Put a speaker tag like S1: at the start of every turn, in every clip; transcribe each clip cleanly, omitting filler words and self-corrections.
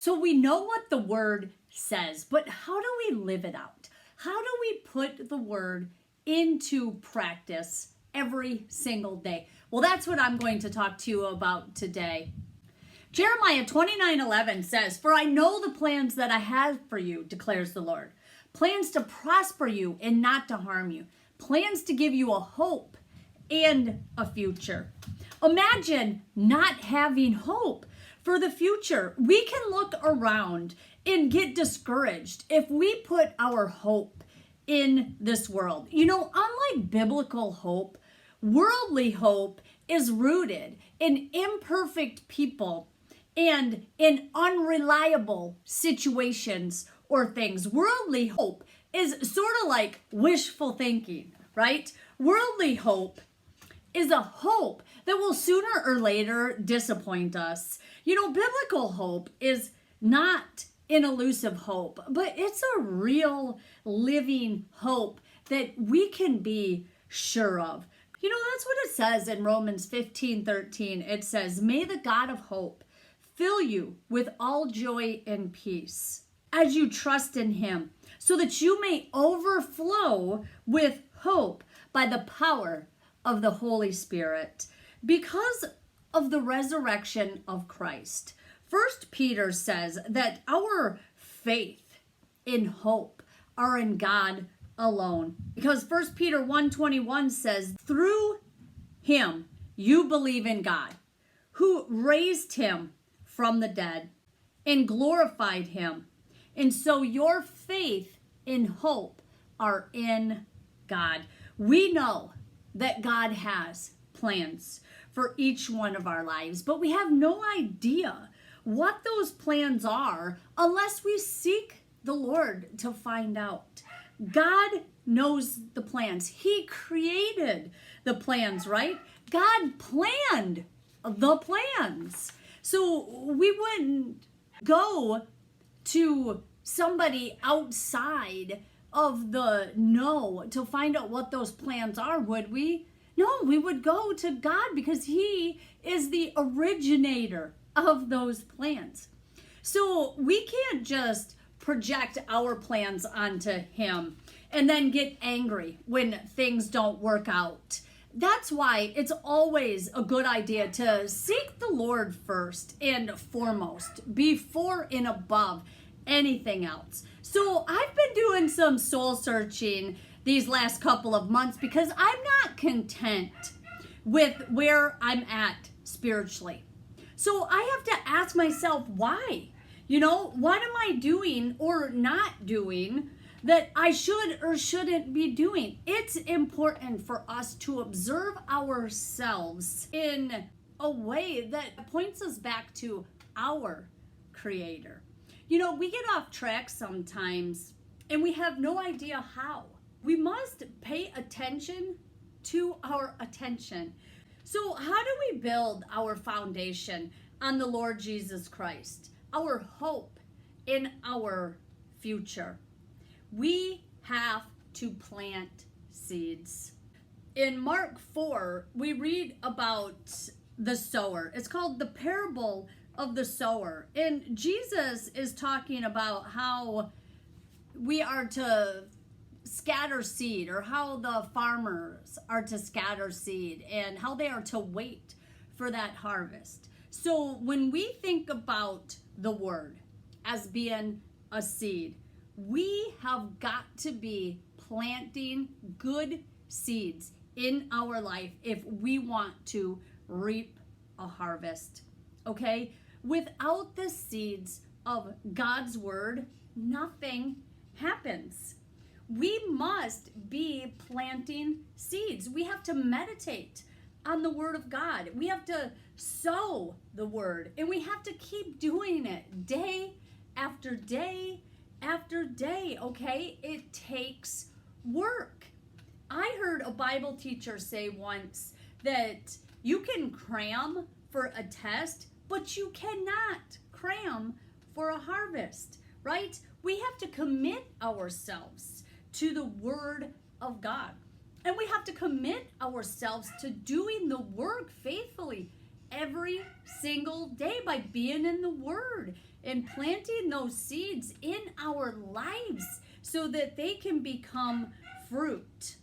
S1: So we know what the word says, but how do we live it out? How do we put the word into practice every single day? Well, that's what I'm going to talk to you about today. Jeremiah 29:11 says, "For I know the plans that I have for you, declares the Lord. Plans to prosper you and not to harm you. Plans to give you a hope and a future." Imagine not having hope for the future. We can look around and get discouraged if we put our hope in this world. You know, unlike biblical hope, worldly hope is rooted in imperfect people and in unreliable situations or things. Worldly hope is sort of like wishful thinking, right? Worldly hope is a hope that will sooner or later disappoint us. You know, biblical hope is not an elusive hope, but it's a real living hope that we can be sure of. You know, that's what it says in Romans 15:13. It says, "May the God of hope fill you with all joy and peace as you trust in him, so that you may overflow with hope by the power of the Holy Spirit." Because of the resurrection of Christ, 1 Peter says that our faith and hope are in God alone. Because 1 Peter 1:21 says, "Through him you believe in God, who raised him from the dead and glorified him. And so your faith and hope are in God." We know that God has plans for each one of our lives, but we have no idea what those plans are unless we seek the Lord to find out. God knows the plans. He created the plans, right? God planned the plans. So we wouldn't go to somebody outside of the know to find out what those plans are, would we? No, we would go to God because he is the originator of those plans. So we can't just project our plans onto him and then get angry when things don't work out. That's why it's always a good idea to seek the Lord first and foremost, before and above anything else. So I've been doing some soul searching these last couple of months because I'm not content with where I'm at spiritually. So I have to ask myself, why? You know, what am I doing or not doing that I should or shouldn't be doing? It's important for us to observe ourselves in a way that points us back to our Creator. You know, we get off track sometimes and we have no idea how. We must pay attention to our attention. So how do we build our foundation on the Lord Jesus Christ, our hope in our future? We have to plant seeds. In Mark 4, we read about the sower. It's called the parable of the sower. And Jesus is talking about how we are to scatter seed, or how the farmers are to scatter seed, and how they are to wait for that harvest. So when we think about the word as being a seed, we have got to be planting good seeds in our life if we want to reap a harvest. Okay? Without the seeds of God's word, nothing happens. We must be planting seeds. We have to meditate on the word of God. We have to sow the word, and we have to keep doing it day after day after day, okay? It takes work. I heard a Bible teacher say once that you can cram for a test, but you cannot cram for a harvest, right? We have to commit ourselves to the word of God. And we have to commit ourselves to doing the work faithfully every single day by being in the word and planting those seeds in our lives so that they can become fruit.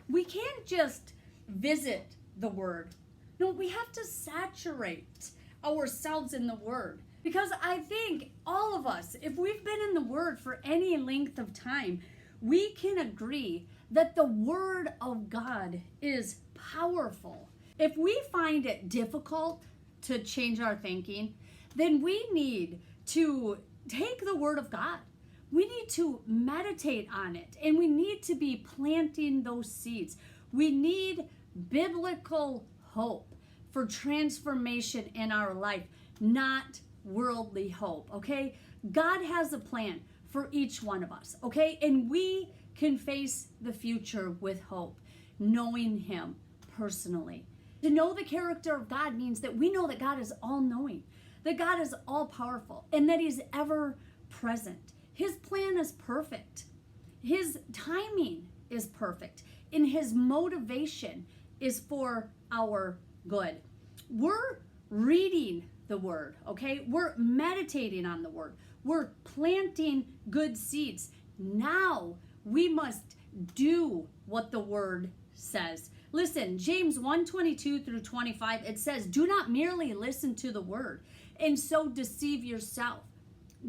S1: We can't just visit the Word. No, we have to saturate ourselves in the Word. Because I think all of us, if we've been in the Word for any length of time, we can agree that the Word of God is powerful. If we find it difficult to change our thinking, then we need to take the Word of God. We need to meditate on it, and we need to be planting those seeds. We need biblical hope for transformation in our life, not worldly hope, okay? God has a plan for each one of us, okay? And we can face the future with hope, knowing Him personally. To know the character of God means that we know that God is all-knowing, that God is all-powerful, and that He's ever-present. His plan is perfect. His timing is perfect, and His motivation is for our good. We're reading the Word, okay? We're meditating on the Word. We're planting good seeds. Now we must do what the Word says. Listen, James 1:22 through 25, it says, "Do not merely listen to the Word and so deceive yourself.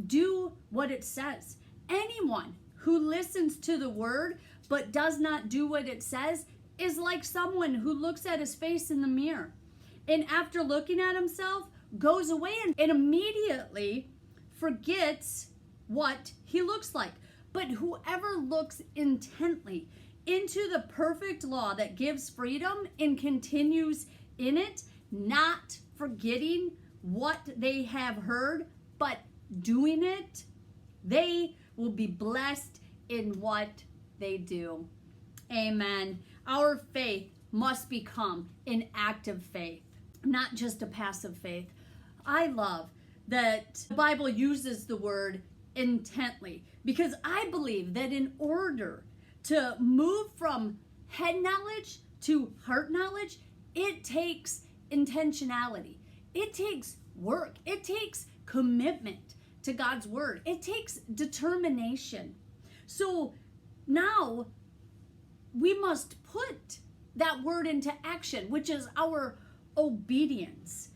S1: Do what it says. Anyone who listens to the Word but does not do what it says is like someone who looks at his face in the mirror and after looking at himself goes away and immediately forgets what he looks like. But whoever looks intently into the perfect law that gives freedom and continues in it, not forgetting what they have heard, but doing it, they will be blessed in what they do." Amen. Our faith must become an active faith, not just a passive faith. I love that the Bible uses the word intently, because I believe that in order to move from head knowledge to heart knowledge, it takes intentionality. It takes work. It takes commitment to God's word. It takes determination. So now we must put that word into action, which is our obedience.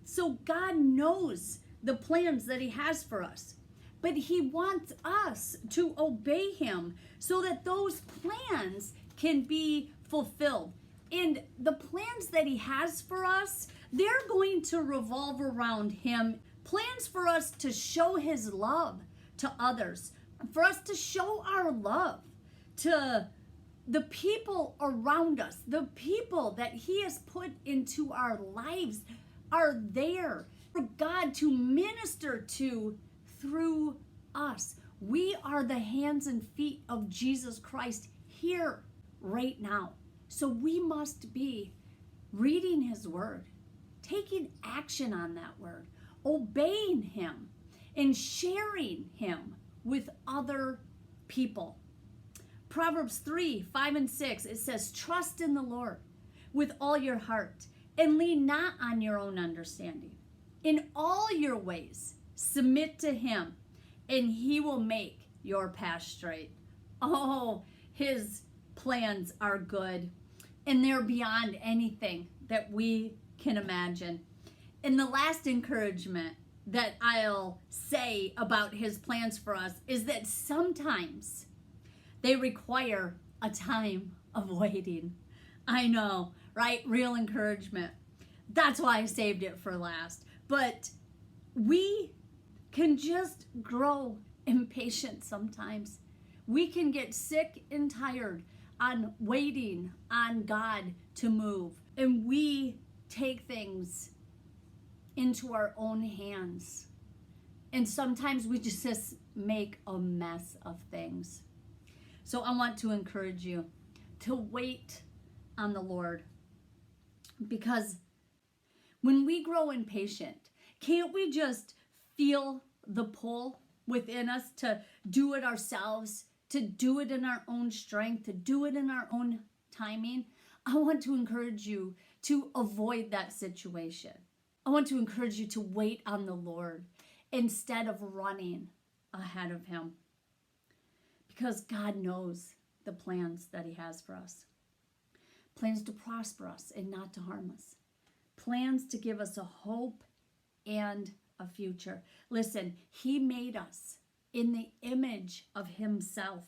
S1: So God knows the plans that He has for us, but He wants us to obey Him so that those plans can be fulfilled. And the plans that He has for us, they're going to revolve around Him. Plans for us to show His love to others, for us to show our love to the people around us. The people that He has put into our lives are there for God to minister to through us. We are the hands and feet of Jesus Christ here right now. So we must be reading His word, taking action on that word, obeying Him, and sharing Him with other people. Proverbs 3:5-6, it says, "Trust in the Lord with all your heart and lean not on your own understanding. In all your ways, submit to Him, and He will make your path straight." Oh, His plans are good, and they're beyond anything that we can imagine. And the last encouragement that I'll say about His plans for us is that sometimes they require a time of waiting. I know, right? Real encouragement. That's why I saved it for last. But we can just grow impatient sometimes. We can get sick and tired on waiting on God to move. And we take things into our own hands. And sometimes we just make a mess of things. So I want to encourage you to wait on the Lord, because when we grow impatient, can't we just feel the pull within us to do it ourselves, to do it in our own strength, to do it in our own timing? I want to encourage you to avoid that situation. I want to encourage you to wait on the Lord instead of running ahead of him. Because God knows the plans that he has for us. Plans to prosper us and not to harm us. Plans to give us a hope and a future. Listen, he made us in the image of himself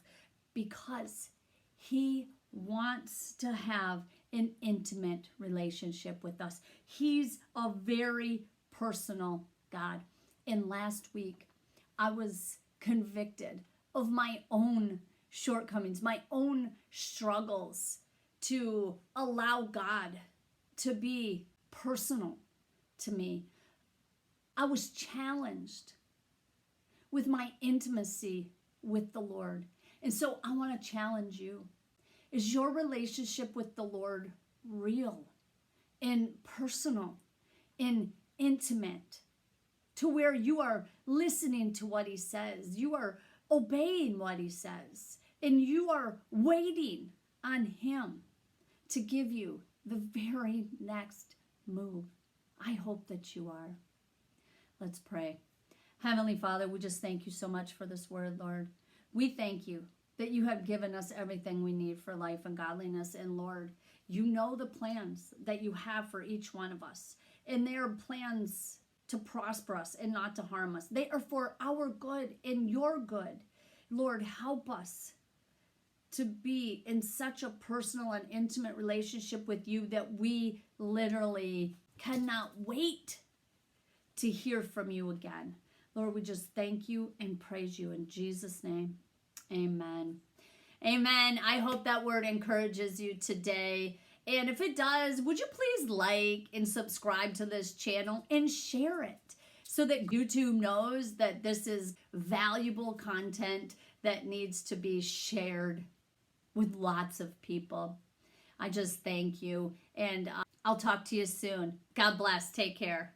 S1: because he wants to have an intimate relationship with us. He's a very personal God. And last week, I was convicted of my own shortcomings, my own struggles to allow God to be personal to me. I was challenged with my intimacy with the Lord. And so I want to challenge you. Is your relationship with the Lord real and personal and intimate to where you are listening to what he says, you are obeying what he says, and you are waiting on him to give you the very next move? I hope that you are. Let's pray. Heavenly Father, we just thank you so much for this word, Lord. We thank you that you have given us everything we need for life and godliness. And Lord, you know the plans that you have for each one of us. And they are plans to prosper us and not to harm us. They are for our good and your good. Lord, help us to be in such a personal and intimate relationship with you that we literally cannot wait to hear from you again. Lord, we just thank you and praise you in Jesus' name. Amen. Amen. I hope that word encourages you today. And if it does, would you please like and subscribe to this channel and share it so that YouTube knows that this is valuable content that needs to be shared with lots of people. I just thank you. And I'll talk to you soon. God bless. Take care.